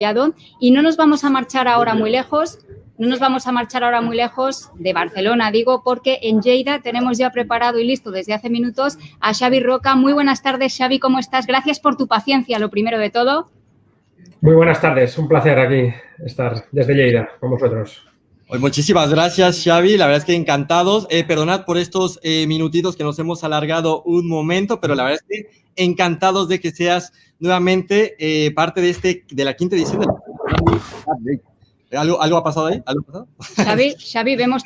Y no nos vamos a marchar ahora muy lejos, de Barcelona, digo, porque en Lleida tenemos ya preparado y listo desde hace minutos a Xavi Roca. Muy buenas tardes, Xavi, ¿cómo estás? Gracias por tu paciencia, lo primero de todo. Muy buenas tardes, un placer aquí estar desde Lleida con vosotros. Muchísimas gracias, Xavi. La verdad es que encantados. Perdonad por estos minutitos que nos hemos alargado un momento, pero la verdad es que encantados de que seas nuevamente parte de la quinta edición de la... ¿Algo ha pasado ahí? ¿Algo ha pasado? Xavi, vemos...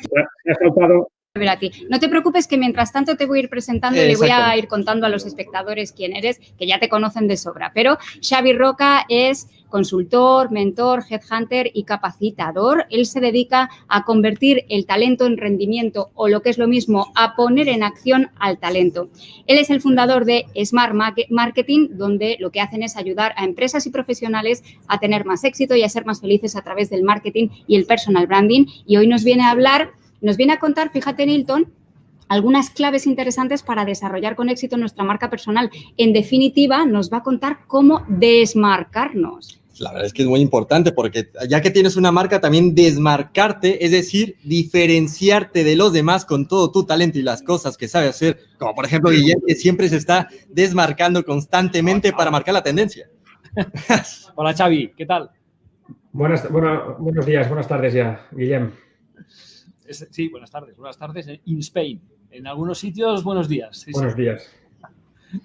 A ti. No te preocupes que mientras tanto te voy a ir presentando y le voy a ir contando a los espectadores quién eres, que ya te conocen de sobra. Pero Xavi Roca es consultor, mentor, headhunter y capacitador. Él se dedica a convertir el talento en rendimiento o, lo que es lo mismo, a poner en acción al talento. Él es el fundador de Smart Marketing, donde lo que hacen es ayudar a empresas y profesionales a tener más éxito y a ser más felices a través del marketing y el personal branding. Y hoy nos viene a contar, fíjate, Nilton, algunas claves interesantes para desarrollar con éxito nuestra marca personal. En definitiva, nos va a contar cómo desmarcarnos. La verdad es que es muy importante porque ya que tienes una marca, también desmarcarte, es decir, diferenciarte de los demás con todo tu talento y las cosas que sabe hacer, como por ejemplo Guillem, que siempre se está desmarcando constantemente para marcar la tendencia. Hola, Xavi, ¿qué tal? Buenos días, buenas tardes ya, Guillem. Sí, buenas tardes in Spain. En algunos sitios, buenos días. Sí, buenos días.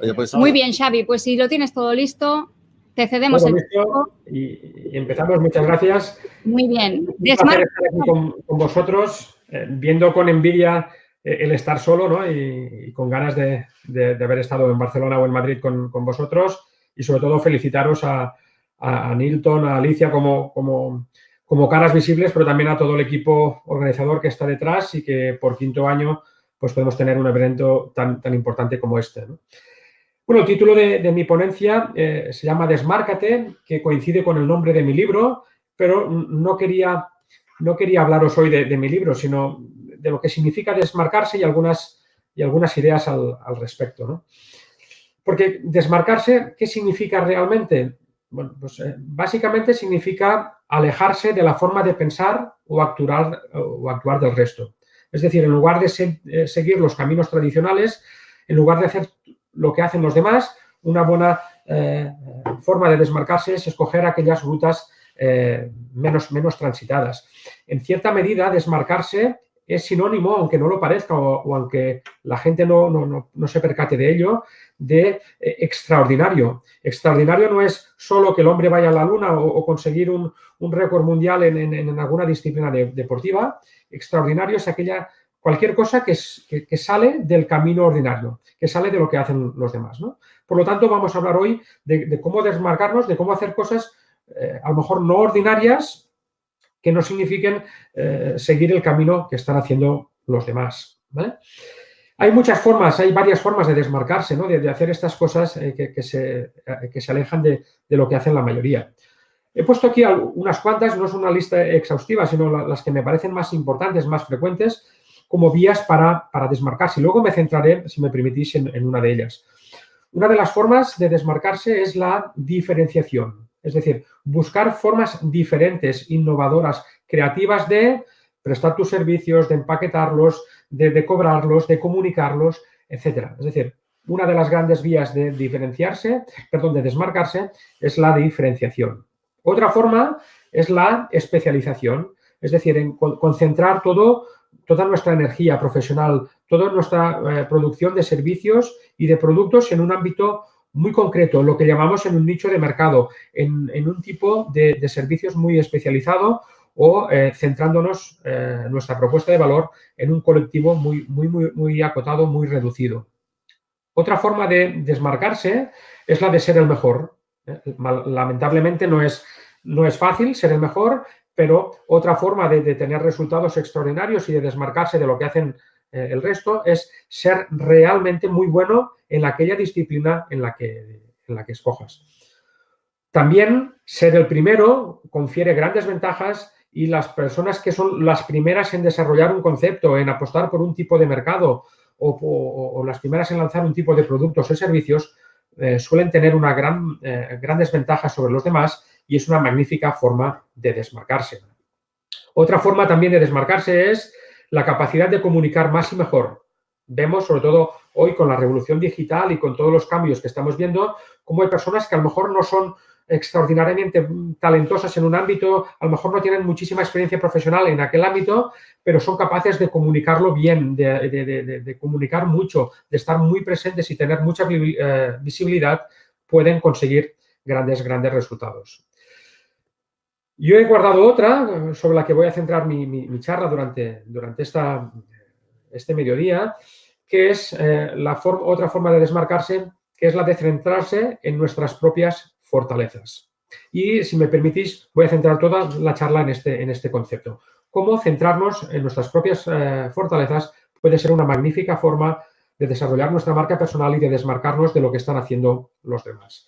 Oye, pues, muy bien, Xavi, pues si lo tienes todo listo, te cedemos el tiempo. Y empezamos, muchas gracias. Muy bien. Un placer estar aquí con vosotros, viendo con envidia el estar solo, ¿no? Y con ganas de haber estado en Barcelona o en Madrid con vosotros, y sobre todo felicitaros a Nilton, a Alicia como caras visibles, pero también a todo el equipo organizador que está detrás y que por quinto año pues podemos tener un evento tan importante como este, ¿no? Bueno, el título de mi ponencia se llama Desmárcate, que coincide con el nombre de mi libro, pero no quería hablaros hoy de mi libro, sino de lo que significa desmarcarse y algunas ideas al respecto, ¿no? Porque desmarcarse, ¿qué significa realmente? Bueno, pues básicamente significa alejarse de la forma de pensar o actuar del resto. Es decir, en lugar de seguir los caminos tradicionales, en lugar de hacer lo que hacen los demás, una buena forma de desmarcarse es escoger aquellas rutas menos transitadas. En cierta medida, desmarcarse es sinónimo, aunque no lo parezca o aunque la gente no se percate de ello, de extraordinario. Extraordinario no es solo que el hombre vaya a la luna o conseguir un récord mundial en alguna disciplina deportiva. Extraordinario es cualquier cosa que sale del camino ordinario, que sale de lo que hacen los demás, ¿no? Por lo tanto, vamos a hablar hoy de cómo desmarcarnos, de cómo hacer cosas a lo mejor no ordinarias, que no signifiquen seguir el camino que están haciendo los demás, ¿vale? Hay varias formas de desmarcarse, ¿no? De hacer estas cosas que se alejan de lo que hacen la mayoría. He puesto aquí unas cuantas, no es una lista exhaustiva, sino las que me parecen más importantes, más frecuentes, como vías para desmarcarse. Y luego me centraré, si me permitís, en una de ellas. Una de las formas de desmarcarse es la diferenciación. Es decir, buscar formas diferentes, innovadoras, creativas de prestar tus servicios, de empaquetarlos, de cobrarlos, de comunicarlos, etc. Es decir, una de las grandes vías de desmarcarse es la diferenciación. Otra forma es la especialización, es decir, en concentrar toda nuestra energía profesional, toda nuestra producción de servicios y de productos en un ámbito muy concreto, lo que llamamos en un nicho de mercado, en un tipo de servicios muy especializado o centrándonos nuestra propuesta de valor en un colectivo muy acotado, muy reducido. Otra forma de desmarcarse es la de ser el mejor. Lamentablemente no es fácil ser el mejor, pero otra forma de tener resultados extraordinarios y de desmarcarse de lo que hacen el resto es ser realmente muy bueno en aquella disciplina en la que escojas. También ser el primero confiere grandes ventajas y las personas que son las primeras en desarrollar un concepto, en apostar por un tipo de mercado o las primeras en lanzar un tipo de productos o servicios suelen tener grandes ventajas sobre los demás y es una magnífica forma de desmarcarse. Otra forma también de desmarcarse es la capacidad de comunicar más y mejor. Vemos, sobre todo hoy con la revolución digital y con todos los cambios que estamos viendo, cómo hay personas que a lo mejor no son extraordinariamente talentosas en un ámbito, a lo mejor no tienen muchísima experiencia profesional en aquel ámbito, pero son capaces de comunicarlo bien, de comunicar mucho, de estar muy presentes y tener mucha visibilidad, pueden conseguir grandes resultados. Yo he guardado otra sobre la que voy a centrar mi charla durante este mediodía, que es otra forma de desmarcarse, que es la de centrarse en nuestras propias fortalezas. Y, si me permitís, voy a centrar toda la charla en este concepto. Cómo centrarnos en nuestras propias fortalezas puede ser una magnífica forma de desarrollar nuestra marca personal y de desmarcarnos de lo que están haciendo los demás.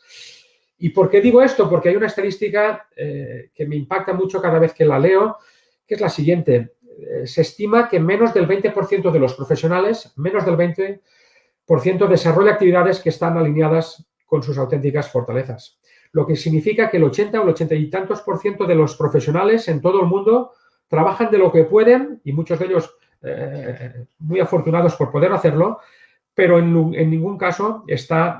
¿Y por qué digo esto? Porque hay una estadística que me impacta mucho cada vez que la leo, que es la siguiente. Se estima que menos del 20% de los profesionales, menos del 20%, desarrolla actividades que están alineadas con sus auténticas fortalezas. Lo que significa que el 80 o el 80 y tantos % de los profesionales en todo el mundo trabajan de lo que pueden, y muchos de ellos muy afortunados por poder hacerlo, pero en ningún caso está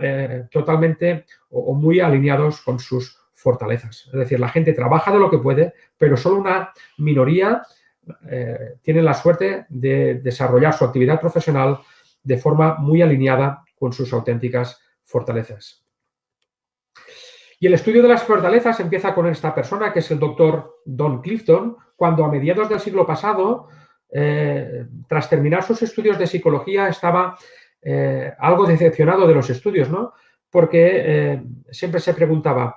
totalmente o muy alineados con sus fortalezas. Es decir, la gente trabaja de lo que puede, pero solo una minoría tiene la suerte de desarrollar su actividad profesional de forma muy alineada con sus auténticas fortalezas. Y el estudio de las fortalezas empieza con esta persona, que es el doctor Don Clifton, cuando a mediados del siglo pasado, tras terminar sus estudios de psicología, estaba algo decepcionado de los estudios, ¿no? Porque siempre se preguntaba,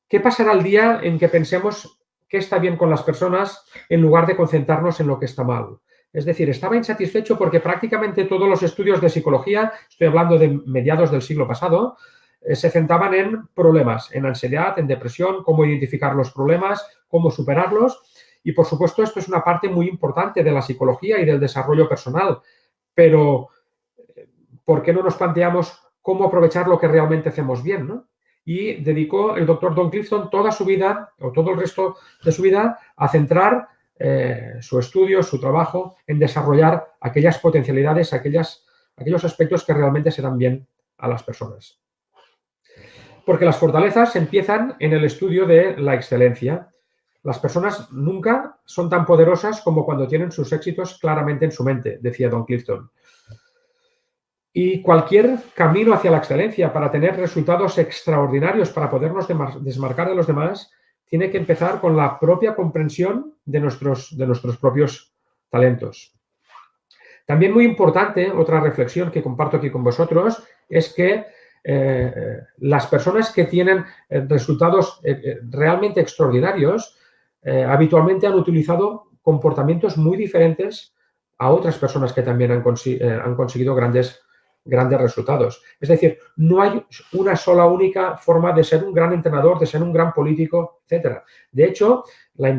¿qué pasará el día en que pensemos qué está bien con las personas en lugar de concentrarnos en lo que está mal? Es decir, estaba insatisfecho porque prácticamente todos los estudios de psicología, estoy hablando de mediados del siglo pasado, se centraban en problemas, en ansiedad, en depresión, cómo identificar los problemas, cómo superarlos. Y, por supuesto, esto es una parte muy importante de la psicología y del desarrollo personal. Pero, ¿por qué no nos planteamos cómo aprovechar lo que realmente hacemos bien, ¿no? Y dedicó el doctor Don Clifton toda su vida, o todo el resto de su vida, a centrar su estudio, su trabajo, en desarrollar aquellas potencialidades, aquellos aspectos que realmente se dan bien a las personas. Porque las fortalezas empiezan en el estudio de la excelencia. Las personas nunca son tan poderosas como cuando tienen sus éxitos claramente en su mente, decía Don Clifton. Y cualquier camino hacia la excelencia para tener resultados extraordinarios, para podernos desmarcar de los demás, tiene que empezar con la propia comprensión de nuestros propios talentos. También muy importante, otra reflexión que comparto aquí con vosotros, es que las personas que tienen resultados realmente extraordinarios habitualmente han utilizado comportamientos muy diferentes a otras personas que también han conseguido grandes resultados. Es decir, no hay una sola única forma de ser un gran entrenador, de ser un gran político, etc. De hecho, la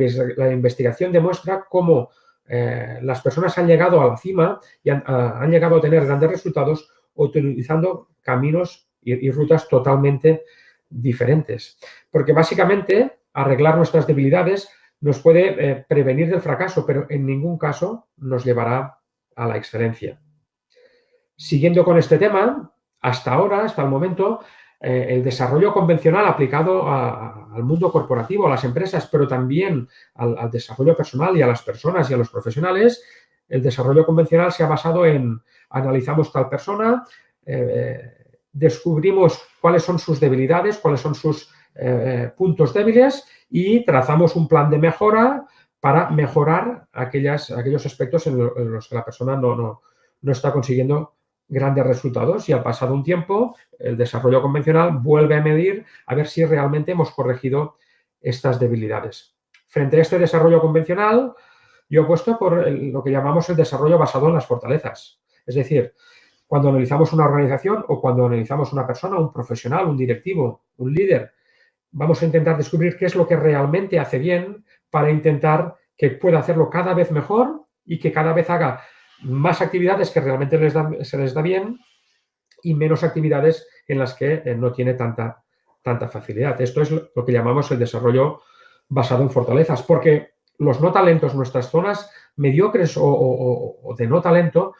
investigación demuestra cómo las personas han llegado a la cima y han llegado a tener grandes resultados utilizando caminos y rutas totalmente diferentes. Porque básicamente arreglar nuestras debilidades nos puede prevenir del fracaso, pero en ningún caso nos llevará a la excelencia. Siguiendo con este tema, hasta el momento, el desarrollo convencional aplicado al mundo corporativo, a las empresas, pero también al desarrollo personal y a las personas y a los profesionales, el desarrollo convencional se ha basado en analizamos tal persona, descubrimos cuáles son sus debilidades, cuáles son sus puntos débiles y trazamos un plan de mejora para mejorar aquellos aspectos en los que la persona no está consiguiendo grandes resultados, y al pasado un tiempo el desarrollo convencional vuelve a medir a ver si realmente hemos corregido estas debilidades. Frente a este desarrollo convencional, yo he puesto por lo que llamamos el desarrollo basado en las fortalezas. Es decir, cuando analizamos una organización o cuando analizamos una persona, un profesional, un directivo, un líder, vamos a intentar descubrir qué es lo que realmente hace bien para intentar que pueda hacerlo cada vez mejor y que cada vez haga más actividades que realmente se les da bien y menos actividades en las que no tiene tanta tanta facilidad. Esto es lo que llamamos el desarrollo basado en fortalezas, porque los no talentos, nuestras zonas mediocres o de no talento,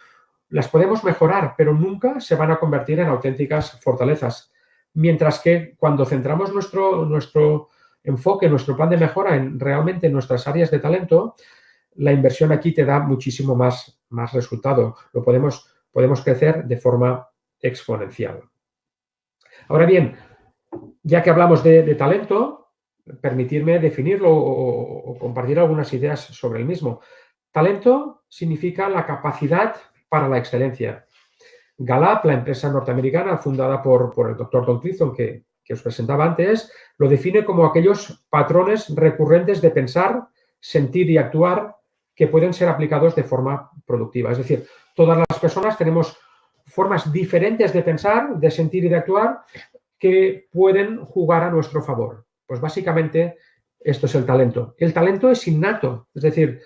las podemos mejorar, pero nunca se van a convertir en auténticas fortalezas. Mientras que cuando centramos nuestro enfoque, nuestro plan de mejora realmente en nuestras áreas de talento, la inversión aquí te da muchísimo más resultado. Podemos crecer de forma exponencial. Ahora bien, ya que hablamos de talento, permitirme definirlo o compartir algunas ideas sobre el mismo. Talento significa la capacidad para la excelencia. Gallup, la empresa norteamericana fundada por el doctor Don Clifton, que os presentaba antes, lo define como aquellos patrones recurrentes de pensar, sentir y actuar que pueden ser aplicados de forma productiva. Es decir, todas las personas tenemos formas diferentes de pensar, de sentir y de actuar que pueden jugar a nuestro favor. Pues básicamente esto es el talento. El talento es innato, es decir,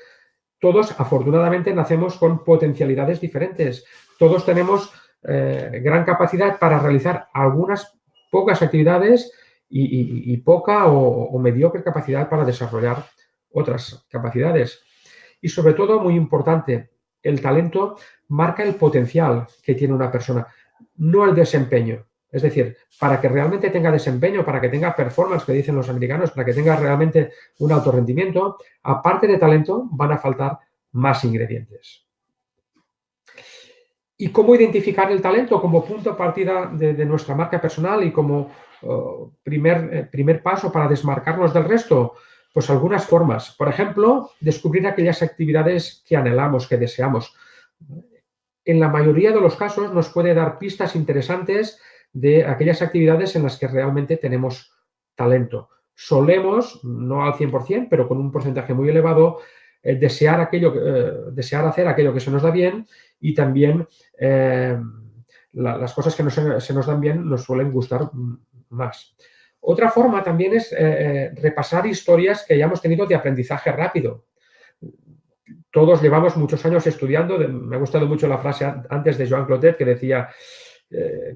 todos afortunadamente nacemos con potencialidades diferentes. Todos tenemos gran capacidad para realizar algunas pocas actividades y poca o mediocre capacidad para desarrollar otras capacidades. Y sobre todo, muy importante, el talento marca el potencial que tiene una persona, no el desempeño. Es decir, para que realmente tenga desempeño, para que tenga performance, que dicen los americanos, para que tenga realmente un alto rendimiento, aparte de talento, van a faltar más ingredientes. ¿Y cómo identificar el talento como punto de partida de nuestra marca personal y como primer paso para desmarcarnos del resto? Pues algunas formas. Por ejemplo, descubrir aquellas actividades que anhelamos, que deseamos. En la mayoría de los casos nos puede dar pistas interesantes de aquellas actividades en las que realmente tenemos talento. Solemos, no al 100%, pero con un porcentaje muy elevado, desear hacer aquello que se nos da bien y también las cosas que se nos dan bien nos suelen gustar más. Otra forma también es repasar historias que hayamos tenido de aprendizaje rápido. Todos llevamos muchos años estudiando. Me ha gustado mucho la frase antes de Joan Clotet que decía,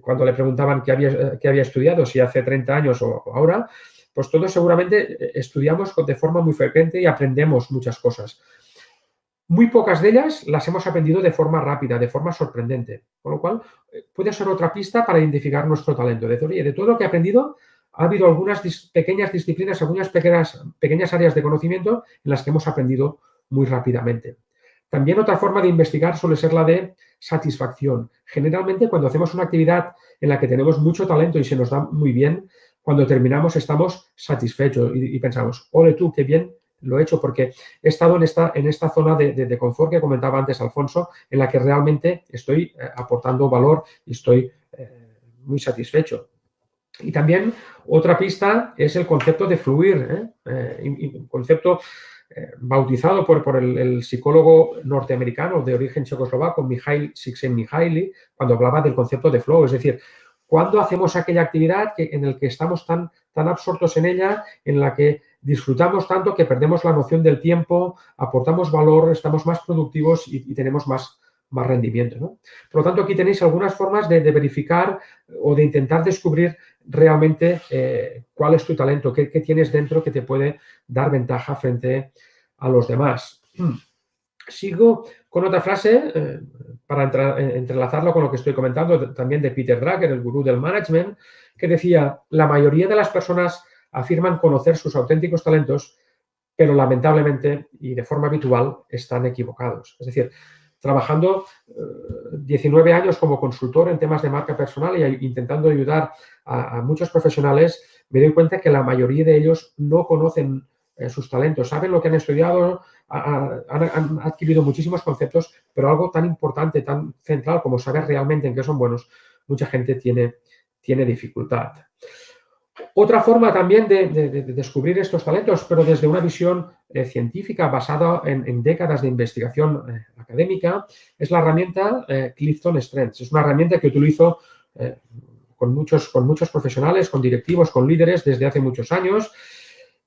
cuando le preguntaban qué había estudiado, si hace 30 años o ahora, pues todos seguramente estudiamos de forma muy frecuente y aprendemos muchas cosas. Muy pocas de ellas las hemos aprendido de forma rápida, de forma sorprendente. Con lo cual, puede ser otra pista para identificar nuestro talento. De todo lo que he aprendido, ha habido algunas pequeñas disciplinas, algunas pequeñas áreas de conocimiento en las que hemos aprendido muy rápidamente. También otra forma de investigar suele ser la de satisfacción. Generalmente, cuando hacemos una actividad en la que tenemos mucho talento y se nos da muy bien, cuando terminamos estamos satisfechos y pensamos, ole tú, qué bien lo he hecho, porque he estado en esta zona de confort que comentaba antes Alfonso, en la que realmente estoy aportando valor y estoy muy satisfecho. Y también otra pista es el concepto de fluir, un concepto bautizado por el psicólogo norteamericano de origen checoslovaco, Mihaly Csikszentmihalyi, cuando hablaba del concepto de flow, es decir, cuando hacemos aquella actividad en la que estamos tan absortos en ella, en la que disfrutamos tanto que perdemos la noción del tiempo, aportamos valor, estamos más productivos y tenemos más rendimiento, ¿no? Por lo tanto, aquí tenéis algunas formas de verificar o de intentar descubrir realmente cuál es tu talento, qué tienes dentro que te puede dar ventaja frente a los demás. Sigo con otra frase para entrelazarlo con lo que estoy comentando también de Peter Drucker, el gurú del management, que decía, la mayoría de las personas afirman conocer sus auténticos talentos, pero lamentablemente y de forma habitual están equivocados. Es decir, trabajando 19 años como consultor en temas de marca personal y intentando ayudar a muchos profesionales, me doy cuenta que la mayoría de ellos no conocen sus talentos, saben lo que han estudiado, han adquirido muchísimos conceptos, pero algo tan importante, tan central como saber realmente en qué son buenos, mucha gente tiene dificultad. Otra forma también de descubrir estos talentos, pero desde una visión científica basada en décadas de investigación académica, es la herramienta Clifton Strengths. Es una herramienta que utilizo con muchos profesionales, con directivos, con líderes desde hace muchos años.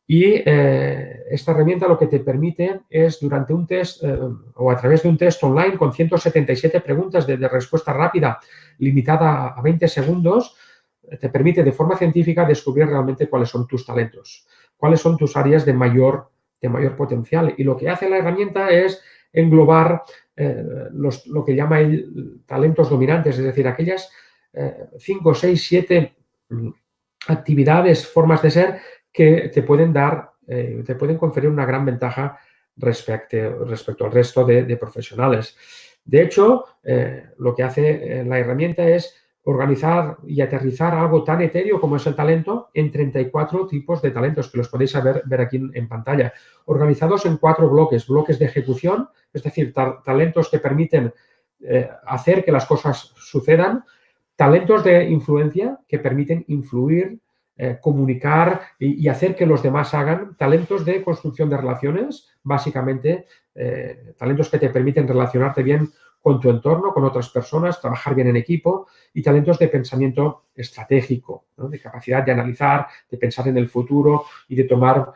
Y esta herramienta lo que te permite es durante un test o a través de un test online con 177 preguntas de respuesta rápida limitada a 20 segundos, te permite de forma científica descubrir realmente cuáles son tus talentos, cuáles son tus áreas de mayor potencial. Y lo que hace la herramienta es englobar lo que llama el talentos dominantes, es decir, aquellas 5, 6, 7 actividades, formas de ser que te pueden conferir una gran ventaja respecto al resto de profesionales. De hecho, lo que hace la herramienta es organizar y aterrizar algo tan etéreo como es el talento en 34 tipos de talentos, que los podéis ver aquí en pantalla, organizados en 4 bloques. Bloques de ejecución, es decir, talentos que permiten hacer que las cosas sucedan. Talentos de influencia, que permiten influir, comunicar y hacer que los demás hagan. Talentos de construcción de relaciones, básicamente talentos que te permiten relacionarte bien con tu entorno, con otras personas, trabajar bien en equipo, y talentos de pensamiento estratégico, ¿no? De capacidad de analizar, de pensar en el futuro y de tomar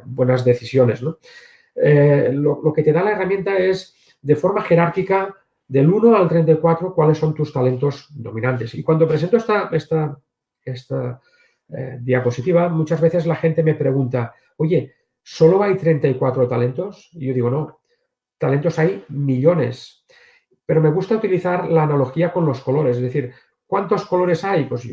buenas decisiones, ¿no? Lo que te da la herramienta es, de forma jerárquica, del 1 al 34, cuáles son tus talentos dominantes. Y cuando presento esta diapositiva, muchas veces la gente me pregunta, oye, ¿solo hay 34 talentos? Y yo digo, no, talentos hay millones. Pero me gusta utilizar la analogía con los colores, es decir, ¿cuántos colores hay? Pues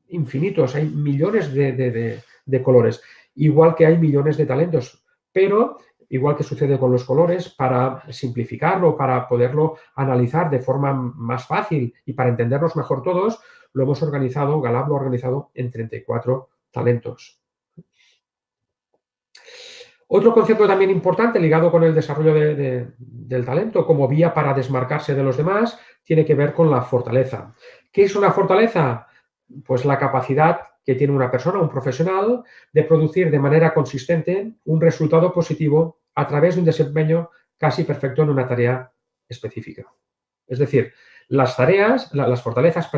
infinitos, hay millones de colores, igual que hay millones de talentos, pero igual que sucede con los colores, para simplificarlo, para poderlo analizar de forma más fácil y para entendernos mejor todos, lo hemos organizado, Galab lo ha organizado en 34 talentos. Otro concepto también importante ligado con el desarrollo del talento como vía para desmarcarse de los demás tiene que ver con la fortaleza. ¿Qué es una fortaleza? Pues la capacidad que tiene una persona, un profesional, de producir de manera consistente un resultado positivo a través de un desempeño casi perfecto en una tarea específica. Es decir, las fortalezas,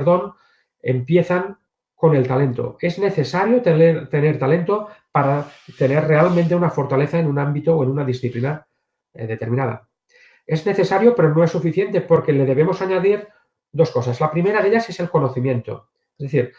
empiezan con el talento. Es necesario tener talento para tener realmente una fortaleza en un ámbito o en una disciplina determinada. Es necesario, pero no es suficiente, porque le debemos añadir 2 cosas. La primera de ellas es el conocimiento. Es decir,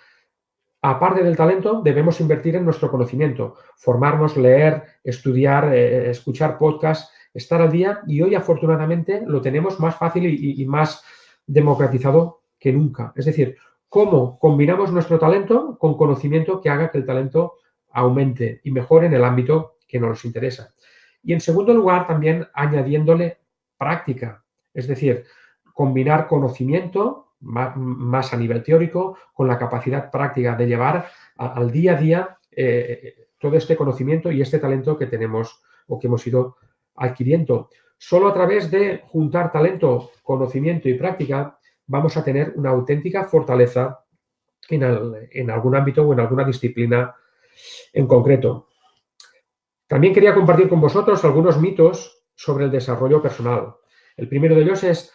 aparte del talento, debemos invertir en nuestro conocimiento, formarnos, leer, estudiar, escuchar podcasts, estar al día, y hoy afortunadamente lo tenemos más fácil y más democratizado que nunca. Es decir, cómo combinamos nuestro talento con conocimiento que haga que el talento aumente y mejore en el ámbito que nos interesa. Y en segundo lugar, también añadiéndole práctica, es decir, combinar conocimiento más a nivel teórico con la capacidad práctica de llevar al día a día todo este conocimiento y este talento que tenemos o que hemos ido adquiriendo. Solo a través de juntar talento, conocimiento y práctica vamos a tener una auténtica fortaleza en algún ámbito o en alguna disciplina en concreto. También quería compartir con vosotros algunos mitos sobre el desarrollo personal. El primero de ellos es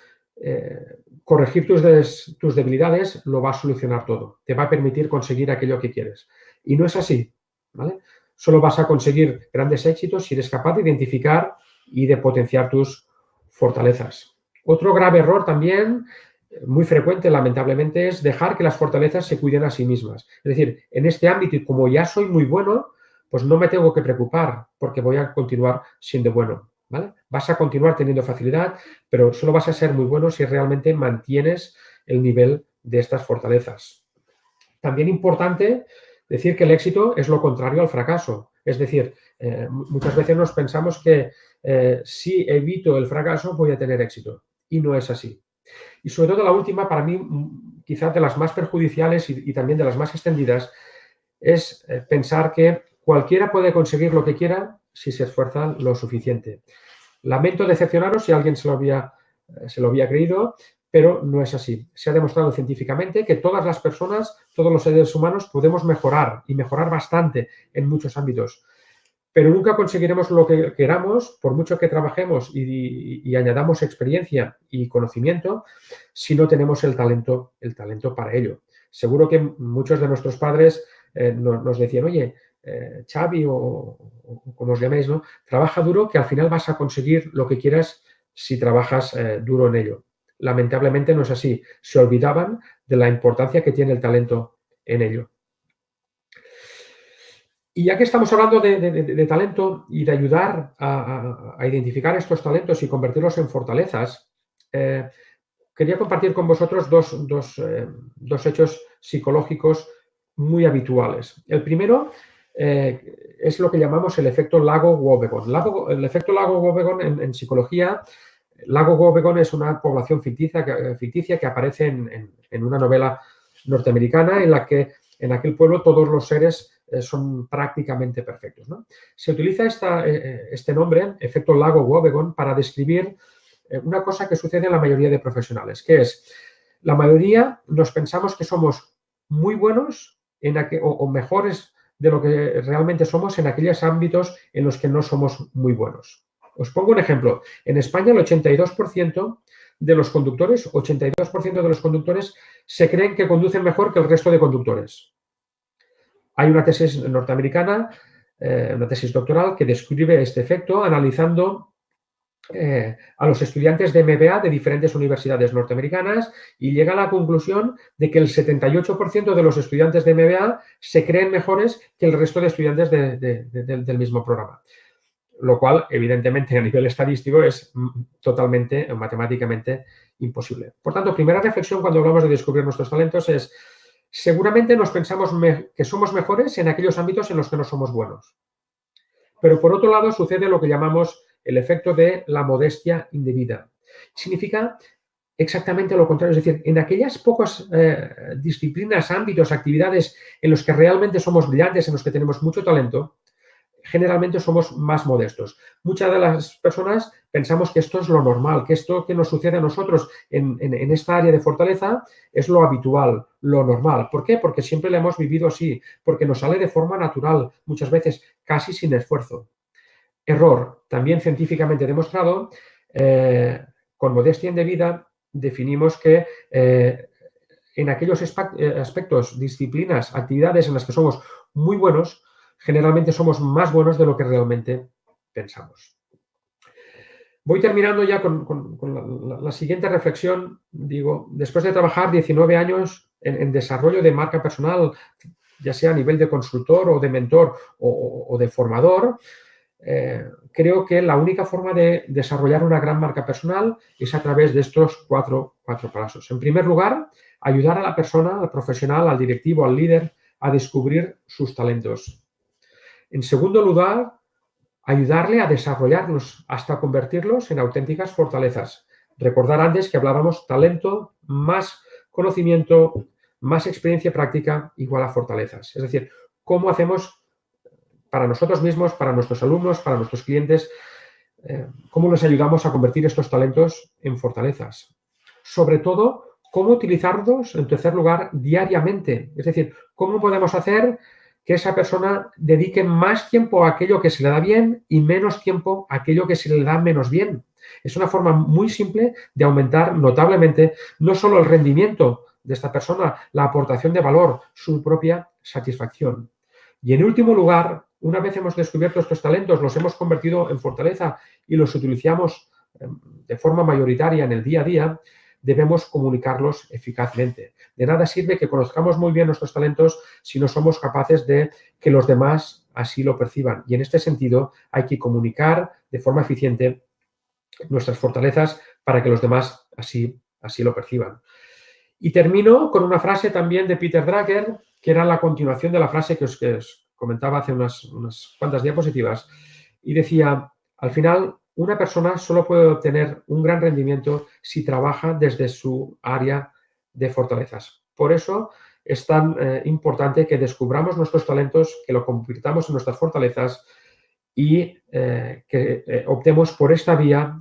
corregir tus debilidades lo va a solucionar todo. Te va a permitir conseguir aquello que quieres. Y no es así, ¿vale? Solo vas a conseguir grandes éxitos si eres capaz de identificar y de potenciar tus fortalezas. Otro grave error también, muy frecuente lamentablemente, es dejar que las fortalezas se cuiden a sí mismas. Es decir, en este ámbito, y como ya soy muy bueno, pues no me tengo que preocupar porque voy a continuar siendo bueno, ¿vale? Vas a continuar teniendo facilidad, pero solo vas a ser muy bueno si realmente mantienes el nivel de estas fortalezas. También importante decir que el éxito es lo contrario al fracaso. Es decir, muchas veces nos pensamos que si evito el fracaso voy a tener éxito, y no es así. Y sobre todo la última, para mí, quizás de las más perjudiciales y también de las más extendidas, es pensar que cualquiera puede conseguir lo que quiera si se esfuerza lo suficiente. Lamento decepcionaros si alguien se lo había creído, pero no es así. Se ha demostrado científicamente que todas las personas, todos los seres humanos, podemos mejorar y mejorar bastante en muchos ámbitos. Pero nunca conseguiremos lo que queramos, por mucho que trabajemos y añadamos experiencia y conocimiento, si no tenemos el talento para ello. Seguro que muchos de nuestros padres nos decían, oye, Xavi o como os llaméis, ¿no? Trabaja duro que al final vas a conseguir lo que quieras si trabajas duro en ello. Lamentablemente no es así. Se olvidaban de la importancia que tiene el talento en ello. Y ya que estamos hablando de talento y de ayudar a identificar estos talentos y convertirlos en fortalezas, quería compartir con vosotros dos hechos psicológicos muy habituales. El primero es lo que llamamos el efecto Lago-Wobegon. El efecto Lago-Wobegon en psicología, Lago-Wobegon es una población ficticia que aparece en una novela norteamericana en la que en aquel pueblo todos los seres son prácticamente perfectos, ¿no? Se utiliza este nombre, efecto Lago-Wobegon, para describir una cosa que sucede en la mayoría de profesionales, que es, la mayoría nos pensamos que somos muy buenos o mejores de lo que realmente somos en aquellos ámbitos en los que no somos muy buenos. Os pongo un ejemplo. En España el 82% de los conductores, se creen que conducen mejor que el resto de conductores. Hay una tesis norteamericana, una tesis doctoral, que describe este efecto analizando a los estudiantes de MBA de diferentes universidades norteamericanas y llega a la conclusión de que el 78% de los estudiantes de MBA se creen mejores que el resto de estudiantes del mismo programa. Lo cual, evidentemente, a nivel estadístico es totalmente, matemáticamente imposible. Por tanto, primera reflexión cuando hablamos de descubrir nuestros talentos es, seguramente nos pensamos que somos mejores en aquellos ámbitos en los que no somos buenos. Pero, por otro lado, sucede lo que llamamos el efecto de la modestia indebida. Significa exactamente lo contrario, es decir, en aquellas pocas disciplinas, ámbitos, actividades en los que realmente somos brillantes, en los que tenemos mucho talento, generalmente somos más modestos. Muchas de las personas pensamos que esto es lo normal, que esto que nos sucede a nosotros en esta área de fortaleza es lo habitual, lo normal. ¿Por qué? Porque siempre lo hemos vivido así, porque nos sale de forma natural, muchas veces casi sin esfuerzo. Error, también científicamente demostrado, con modestia indebida definimos que en aquellos aspectos, disciplinas, actividades en las que somos muy buenos, generalmente somos más buenos de lo que realmente pensamos. Voy terminando ya con la siguiente reflexión. Digo, después de trabajar 19 años en desarrollo de marca personal, ya sea a nivel de consultor o de mentor o de formador, creo que la única forma de desarrollar una gran marca personal es a través de estos cuatro pasos. En primer lugar, ayudar a la persona, al profesional, al directivo, al líder, a descubrir sus talentos. En segundo lugar, ayudarle a desarrollarlos hasta convertirlos en auténticas fortalezas. Recordar antes que hablábamos talento más conocimiento, más experiencia práctica igual a fortalezas. Es decir, cómo hacemos para nosotros mismos, para nuestros alumnos, para nuestros clientes, cómo les ayudamos a convertir estos talentos en fortalezas. Sobre todo, cómo utilizarlos, en tercer lugar, diariamente. Es decir, cómo podemos hacer que esa persona dedique más tiempo a aquello que se le da bien y menos tiempo a aquello que se le da menos bien. Es una forma muy simple de aumentar notablemente no solo el rendimiento de esta persona, la aportación de valor, su propia satisfacción. Y en último lugar, una vez hemos descubierto estos talentos, los hemos convertido en fortaleza y los utilizamos de forma mayoritaria en el día a día, debemos comunicarlos eficazmente. De nada sirve que conozcamos muy bien nuestros talentos si no somos capaces de que los demás así lo perciban. Y en este sentido hay que comunicar de forma eficiente nuestras fortalezas para que los demás así lo perciban. Y termino con una frase también de Peter Drucker, que era la continuación de la frase que os comentaba hace unas cuantas diapositivas. Y decía, al final, una persona solo puede obtener un gran rendimiento si trabaja desde su área de fortalezas. Por eso es tan importante que descubramos nuestros talentos, que lo convirtamos en nuestras fortalezas y que optemos por esta vía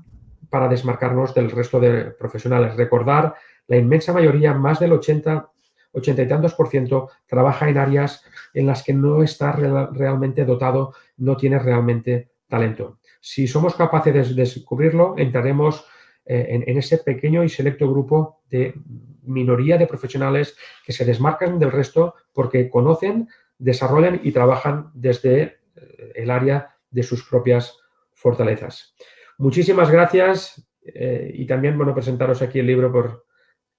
para desmarcarnos del resto de profesionales. Recordar, la inmensa mayoría, más del 80 y tantos %, trabaja en áreas en las que no está realmente dotado, no tiene realmente talento. Si somos capaces de descubrirlo, entraremos en ese pequeño y selecto grupo de minoría de profesionales que se desmarcan del resto porque conocen, desarrollan y trabajan desde el área de sus propias fortalezas. Muchísimas gracias y también, bueno, presentaros aquí el libro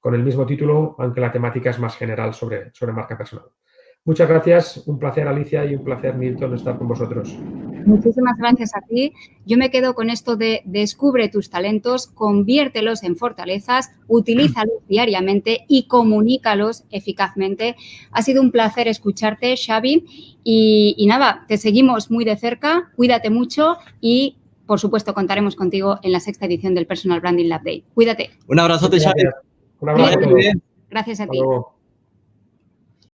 con el mismo título, aunque la temática es más general sobre marca personal. Muchas gracias, un placer Alicia y un placer Milton estar con vosotros. Muchísimas gracias a ti. Yo me quedo con esto de descubre tus talentos, conviértelos en fortalezas, utilízalos diariamente y comunícalos eficazmente. Ha sido un placer escucharte, Xavi, y nada, te seguimos muy de cerca, cuídate mucho y, por supuesto, contaremos contigo en la 6ª edición del Personal Branding Lab Day. Cuídate. Un abrazote, Xavi. Un abrazo a todos. Gracias a ti. Hasta luego.